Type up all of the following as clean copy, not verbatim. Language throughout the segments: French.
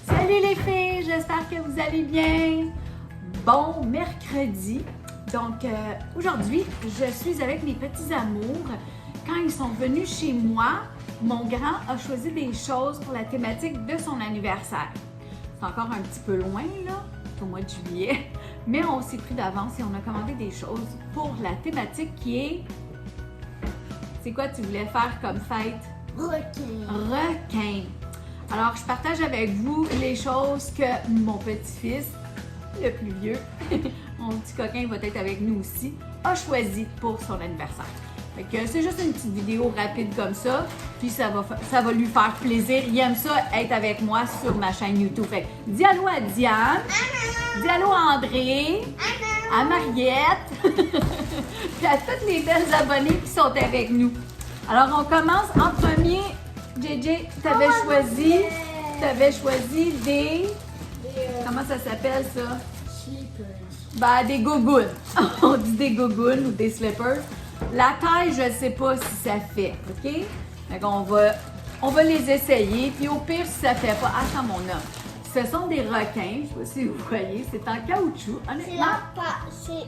Salut les filles, j'espère que vous allez bien. Bon mercredi. Donc aujourd'hui, je suis avec mes petits amours. Quand ils sont venus chez moi, mon grand a choisi des choses pour la thématique de son anniversaire. C'est encore un petit peu loin là, c'est au mois de juillet, mais on s'est pris d'avance et on a commandé des choses pour la thématique qui est... C'est quoi tu voulais faire comme fête? Requin. Alors, je partage avec vous les choses que mon petit-fils, le plus vieux, mon petit coquin va être avec nous aussi, a choisi pour son anniversaire. Fait que c'est juste une petite vidéo rapide comme ça, puis ça va lui faire plaisir. Il aime ça être avec moi sur ma chaîne YouTube. Fait que dis allô à Diane, dis allô à André, à Mariette, puis à toutes les belles abonnées qui sont avec nous. Alors, on commence en premier. JJ, tu avais choisi des... Comment ça s'appelle ça? Slippers. Ben, des gougounes. On dit des gougounes ou des slippers. La taille, je ne sais pas si ça fait, OK? Donc, on va les essayer. Puis au pire, si ça ne fait pas, attends mon homme. Ce sont des requins, je ne sais pas si vous voyez, c'est en caoutchouc.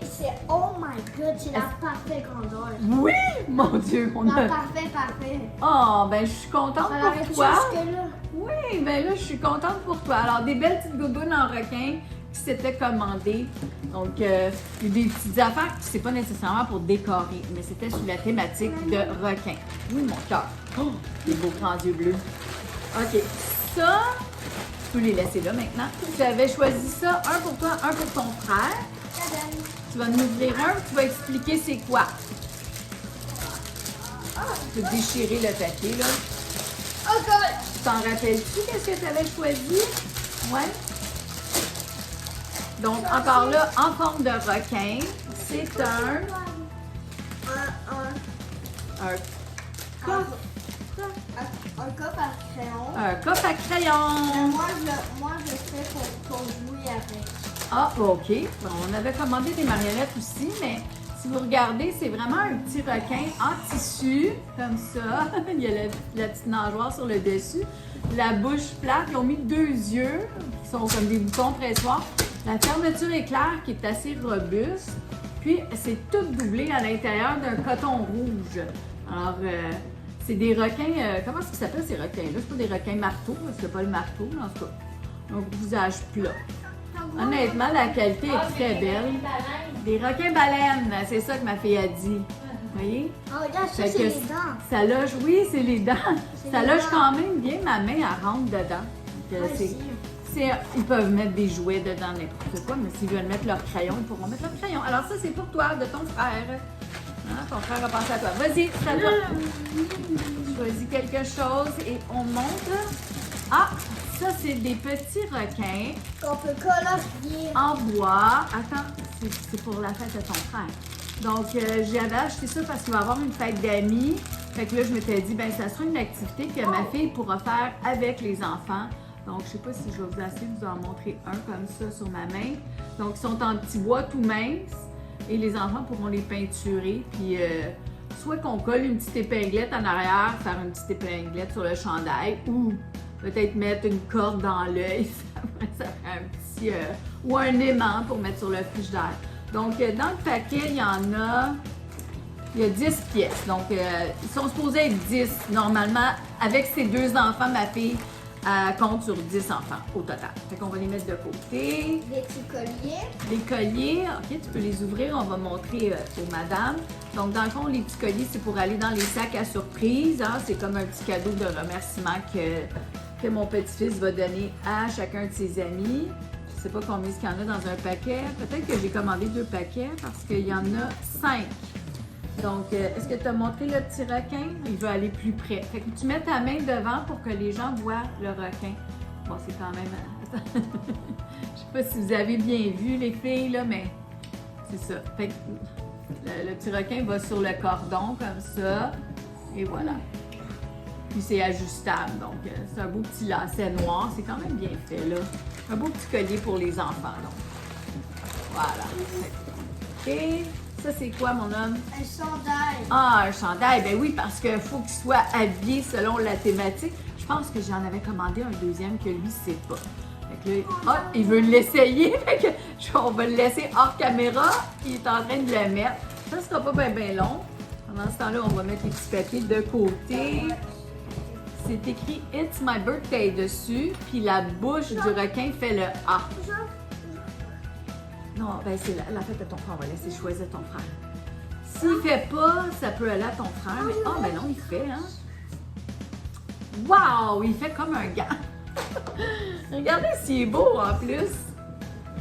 C'est oh my god, c'est la parfaite grandeur. Oui, mon Dieu, mon homme. Parfait. Oh, ben je suis contente pour toi. Jusque-là. Oui, ben là, je suis contente pour toi. Alors, des belles petites gougounes en requin qui s'étaient commandées. Donc, il y a des petites affaires qui c'est pas nécessairement pour décorer, mais c'était sur la thématique de requin. Oui, mon cœur. Oh, des beaux grands yeux bleus. OK, ça, tu peux les laisser là maintenant. Tu avais choisi ça, un pour toi, un pour ton frère. Tu vas nous ouvrir un, tu vas expliquer c'est quoi. Tu peux déchirer le papier, là. Oh god! Tu t'en rappelles-tu qu'est-ce que tu avais choisi? Ouais. Donc, encore là, en forme de requin, c'est un coffre à crayon. un coffre à crayon. Moi, je fais pour jouer avec. Ah, OK. Bon, on avait commandé des marionnettes aussi, mais si vous regardez, c'est vraiment un petit requin en tissu, comme ça. Il y a la petite nageoire sur le dessus. La bouche plate. Ils ont mis deux yeux qui sont comme des boutons pressoirs. La fermeture est claire, qui est assez robuste. Puis, c'est tout doublé à l'intérieur d'un coton rouge. Alors, c'est des requins... comment est-ce qu'ils s'appellent ces requins-là? C'est pas des requins marteaux, parce que c'est pas le marteau, mais en tout cas. Un visage plat. Honnêtement, la qualité est très belle. Des requins-baleines, c'est ça que ma fille a dit. Vous voyez? Oh, regarde, ça, Fait c'est que les dents. Ça loge, oui, c'est les dents. Ça les loge dents. quand même bien, ma main, elle rentre dedans. Donc, ils peuvent mettre des jouets dedans, n'importe quoi, mais s'ils veulent mettre leur crayon, ils pourront mettre leur crayon. Alors ça, c'est pour toi, de ton frère. Hein, ton frère a pensé à toi. Vas-y, ça va. Choisis quelque chose et on montre. Ah, ça, c'est des petits requins Qu'on peut colorier. en bois. Attends, c'est pour la fête de ton frère. Donc, j'avais acheté ça parce qu'il va y avoir une fête d'amis. Fait que là, je m'étais dit, ben ça sera une activité que ma fille pourra faire avec les enfants. Donc, je sais pas si je vais vous essayer de vous en montrer un comme ça sur ma main. Donc, ils sont en petit bois tout mince et les enfants pourront les peinturer. Puis, soit qu'on colle une petite épinglette en arrière, faire une petite épinglette sur le chandail ou peut-être mettre une corde dans l'œil. Ça ferait un petit... ou un aimant pour mettre sur le frigidaire. Donc, dans le paquet, il y a 10 pièces. Donc, ils sont supposés être 10. Normalement, avec ces deux enfants, ma fille compte sur 10 enfants au total. Fait qu'on va les mettre de côté. Des petits colliers. Les colliers, OK, tu peux les ouvrir. On va montrer aux madames. Donc, dans le fond, les petits colliers, c'est pour aller dans les sacs à surprise. Hein? C'est comme un petit cadeau de remerciement que mon petit-fils va donner à chacun de ses amis. Je ne sais pas combien il y en a dans un paquet. Peut-être que j'ai commandé 2 paquets parce qu'il y en a 5. Donc, est-ce que tu as montré le petit requin? Il veut aller plus près. Fait que tu mets ta main devant pour que les gens voient le requin. Bon, c'est quand même... Je sais pas si vous avez bien vu, les filles, là, mais c'est ça. Fait que le petit requin va sur le cordon comme ça. Et voilà. Puis c'est ajustable. Donc, c'est un beau petit lacet noir. C'est quand même bien fait, là. Un beau petit collier pour les enfants, donc. Voilà. OK. Ça, c'est quoi, mon homme? Un chandail. Ah, un chandail. Ben oui, parce qu'il faut qu'il soit habillé selon la thématique. Je pense que j'en avais commandé un deuxième que lui, sait pas. Fait que là, il veut l'essayer. Fait que on va le laisser hors caméra. Il est en train de le mettre. Ça sera pas bien long. Pendant ce temps-là, on va mettre les petits papiers de côté. C'est écrit « It's my birthday » dessus. Puis la bouche du requin fait le « A ». Non, ben c'est la fête de ton frère. On va laisser choisir ton frère. S'il fait pas, ça peut aller à ton frère. Mais ben non, il fait, hein. Wow! Il fait comme un gant. Regardez s'il est beau en plus.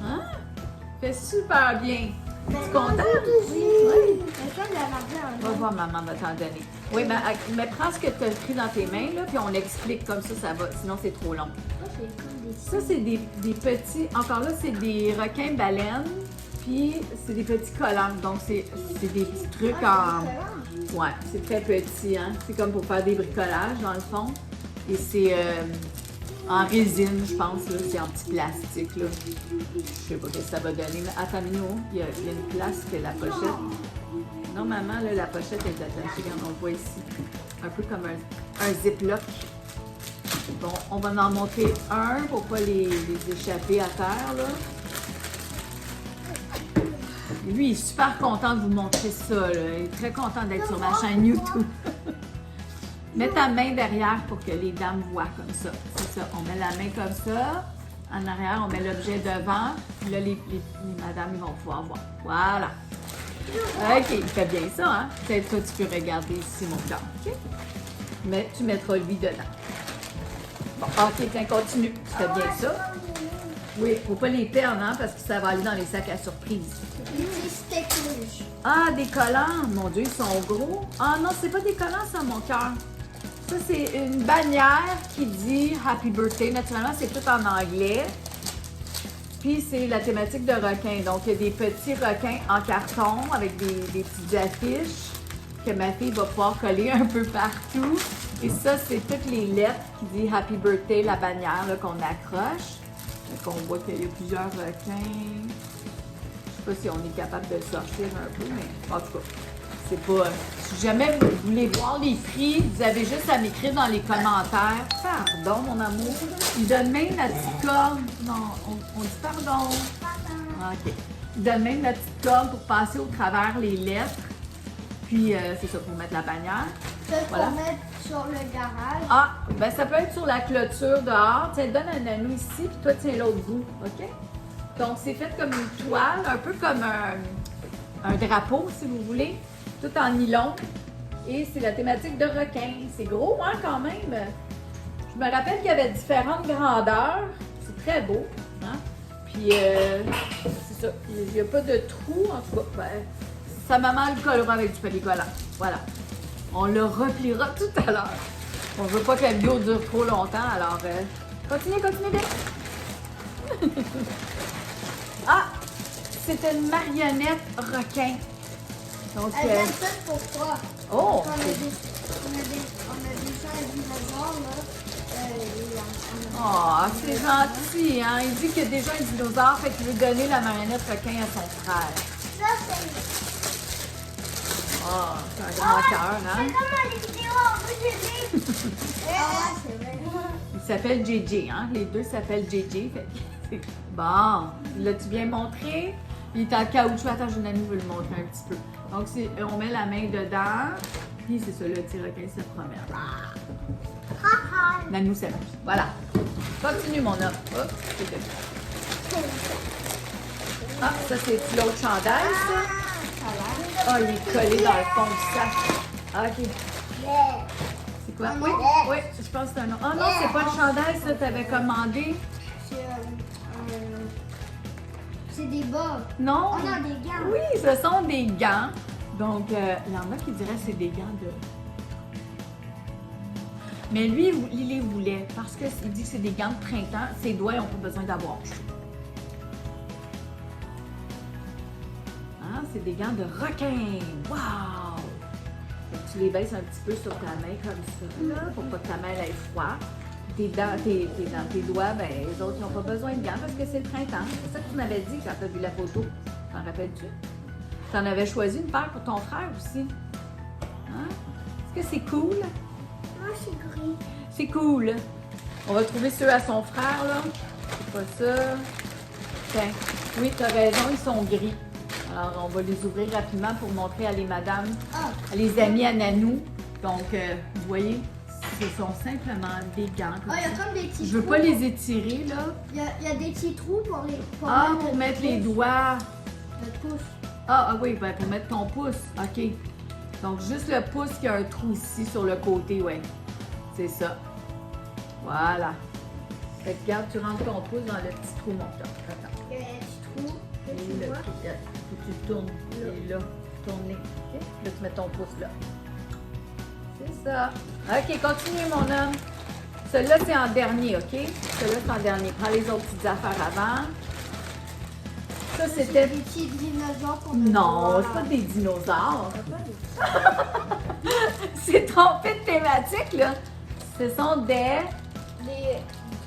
Hein? Il fait super bien. Tu es content? Oui. Va voir, maman va t'en donner. Oui, mais prends ce que tu as pris dans tes mains, là, puis on l'explique comme ça va. Sinon, c'est trop long. Ça, c'est des petits... Encore là, c'est des requins-baleines, puis c'est des petits collants. Donc, c'est des petits trucs en... Ouais, c'est très petit, hein? C'est comme pour faire des bricolages, dans le fond. Et c'est en résine, je pense, là. C'est en petit plastique, là. Je sais pas ce que ça va donner. Mais attends, il y a une place que la pochette... Normalement, là, la pochette est attachée, comme on le voit ici. Un peu comme un ziploc. Bon, on va en monter un pour pas les échapper à terre, là. Et lui, il est super content de vous montrer ça, là. Il est très content d'être sur ma chaîne YouTube. Mets ta main derrière pour que les dames voient comme ça. C'est ça, on met la main comme ça. En arrière, on met l'objet devant. Puis là, les madames, ils vont pouvoir voir. Voilà. OK, il fait bien ça, hein? Peut-être toi, tu peux regarder ici, mon cœur. OK? Mais tu mettras lui dedans. Bon, OK, tiens, continue. Tu fais bien ça. Oui, faut pas les perdre, hein, parce que ça va aller dans les sacs à surprise. Ah, des collants. Mon Dieu, ils sont gros. Ah non, c'est pas des collants, ça, mon cœur. Ça, c'est une bannière qui dit Happy Birthday. Naturellement, c'est tout en anglais. Puis, c'est la thématique de requin. Donc, il y a des petits requins en carton avec des petites affiches que ma fille va pouvoir coller un peu partout. Et ça, c'est toutes les lettres qui disent Happy Birthday, la bannière qu'on accroche. Donc, on voit qu'il y a plusieurs requins. Je sais pas si on est capable de le sortir un peu, mais en tout cas, c'est pas... Si jamais vous voulez voir les prix, vous avez juste à m'écrire dans les commentaires. Pardon, mon amour. Il donne même la petite corde. Non, on dit pardon. OK. Il donne même la petite corde pour passer au travers les lettres. Puis, c'est ça, pour mettre la bannière. Voilà. Pour mettre sur le garage. Ah, ben ça peut être sur la clôture dehors. Tiens, donne un anneau ici, puis toi, tiens l'autre bout. OK? Donc, c'est fait comme une toile, un peu comme un drapeau, si vous voulez, tout en nylon. Et c'est la thématique de requin. C'est gros, hein, quand même. Je me rappelle qu'il y avait différentes grandeurs. C'est très beau, hein? Puis, c'est ça. Il n'y a pas de trou, en tout cas. Ben, sa maman le collera avec du papier collant. Voilà. On le repliera tout à l'heure. On ne veut pas que la vidéo dure trop longtemps, alors continuez bien. Ah! C'est une marionnette requin. Donc, elle vient toute pour toi. Oh! On a déjà un dinosaure, là. Oh, c'est gentil, hein? Il dit qu'il y a déjà un dinosaure, fait qu'il veut donner la marionnette requin à son frère. Ça, c'est... Oh, c'est un grand cœur, hein? C'est comme dans les vidéos, on peut aider. Ah, c'est vrai. Il s'appelle JJ, hein? Les deux s'appellent JJ. Bon, l'as-tu bien montré? Il est en caoutchouc. Attends, Junani veut le montrer un petit peu. Donc, on met la main dedans. Puis, c'est ça, le petit requin se promène. Nanou s'amuse. Voilà. Continue, mon homme. Hop, c'est bon. Ah, ça, c'est l'autre chandail, ça? Ah, il est collé dans le fond du sac. Ah, OK. C'est quoi? Oui, oui, je pense que c'est un autre. Ah non, c'est pas le chandail, ça, t'avais commandé. C'est des bas. Non. On a des gants. Oui, ce sont des gants. Donc, il y en a qui diraient que c'est des gants de... Mais lui, il les voulait parce qu'il dit que c'est des gants de printemps. Ses doigts n'ont pas besoin d'avoir chaud. Hein? C'est des gants de requin. Wow! Tu les baisses un petit peu sur ta main comme ça, là, pour pas que ta main ait froid. Dans tes doigts, ben, les autres, ils n'ont pas besoin de gants parce que c'est le printemps. C'est ça que tu m'avais dit quand tu as vu la photo. T'en rappelles-tu? Tu en avais choisi une paire pour ton frère aussi. Hein? Est-ce que c'est cool? Oui. Moi, c'est gris. C'est cool. On va trouver ceux à son frère, là. C'est pas ça. Tiens, oui, t'as raison, ils sont gris. Alors, on va les ouvrir rapidement pour montrer à les madames, Ah. à les amis à Nanou. Donc, vous voyez, ce sont simplement des gants. Comme Ah, il y a ça. comme des petits Je veux trous. pas les étirer, là. Il y a des petits trous pour les. Pour mettre les doigts. Le pouce. Ah oui, ben pour mettre ton pouce. OK. Donc, juste le pouce qui a un trou ici sur le côté, ouais. C'est ça. Voilà. Fait que regarde, tu rentres ton pouce dans le petit trou, mon cœur. Attends. Il y a un petit trou. que Et tu le vois. trou, là, faut que tu le tournes. Et là, tourner. OK? Là, tu mets ton pouce là. C'est ça. OK, continue, mon homme. Celui-là, c'est en dernier, OK? Celui-là, c'est en dernier. Prends les autres petites affaires avant. Ça, c'était... Des petits dinosaures qu'on Non, peut c'est voir. pas des dinosaures. C'est trompé de thématique, là. Ce sont des... Des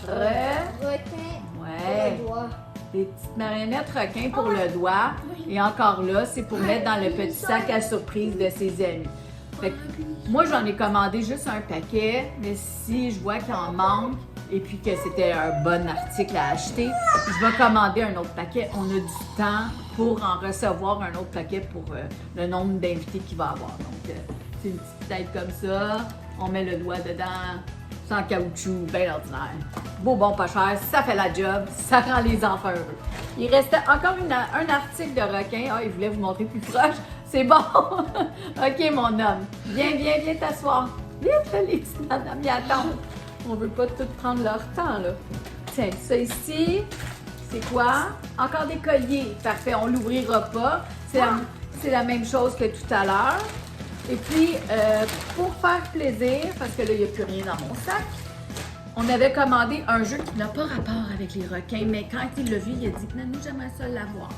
requins. Ouais. Pour le doigt. Des petites marionnettes requins pour le doigt. Et encore là, c'est pour mettre dans le petit sac à surprise de ses amis. Fait que moi, j'en ai commandé juste un paquet, mais si je vois qu'il en manque et puis que c'était un bon article à acheter, je vais commander un autre paquet. On a du temps pour en recevoir un autre paquet pour le nombre d'invités qu'il va avoir. Donc, c'est une petite tête comme ça. On met le doigt dedans, sans caoutchouc, bien ordinaire. Beau, bon, pas cher, ça fait la job, ça rend les enfants heureux. Il restait encore un article de requin. Ah, il voulait vous montrer plus proche. C'est bon! OK, mon homme. Viens t'asseoir. Vite, les petites madames, ils attendent. On veut pas tout prendre leur temps, là. Tiens, ça ici, c'est quoi? Encore des colliers. Parfait, on l'ouvrira pas. C'est la même chose que tout à l'heure. Et puis, pour faire plaisir, parce que là, il n'y a plus rien dans mon sac, on avait commandé un jeu qui n'a pas rapport avec les requins, mais quand il l'a vu, il a dit « Nanou, j'aimerais ça l'avoir. »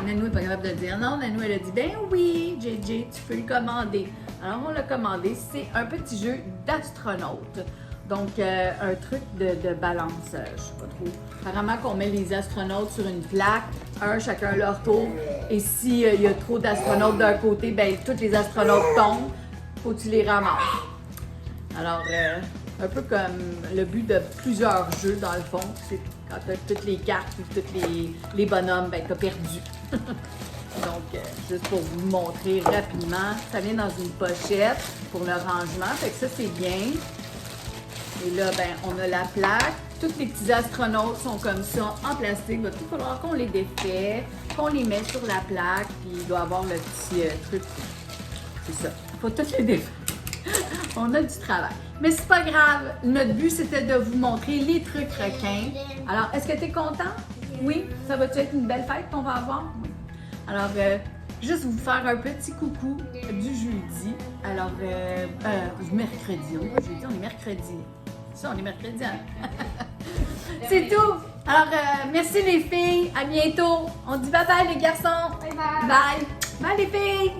Nanou n'est pas capable de le dire non. Nanou, elle a dit « Ben oui, JJ, tu peux le commander. » Alors, on l'a commandé. C'est un petit jeu d'astronaute. Donc, un truc de balance, je sais pas trop. Apparemment qu'on met les astronautes sur une plaque, chacun leur tour. Et s'il y a trop d'astronautes d'un côté, ben tous les astronautes tombent. Faut que tu les ramasses. Alors, un peu comme le but de plusieurs jeux, dans le fond, c'est quand tu as toutes les cartes et tous les bonhommes, ben tu as perdu. Donc, juste pour vous montrer rapidement, ça vient dans une pochette pour le rangement. Fait que ça, c'est bien. Et là, ben, on a la plaque. Tous les petits astronautes sont comme ça, en plastique. Il va tout falloir qu'on les défait, qu'on les mette sur la plaque, puis il doit avoir le petit truc. C'est ça. Il faut tous les défaire. On a du travail. Mais c'est pas grave. Notre but, c'était de vous montrer les trucs requins. Alors, est-ce que tu es content? Oui? Ça va-tu être une belle fête qu'on va avoir? Oui. Alors, juste vous faire un petit coucou du jeudi. Alors, mercredi. On est pas jeudi, on est mercredi. Ça, on est mercredi. Hein? C'est tout. Alors, merci les filles. À bientôt. On dit bye bye les garçons. Bye bye. Bye. Bye les filles.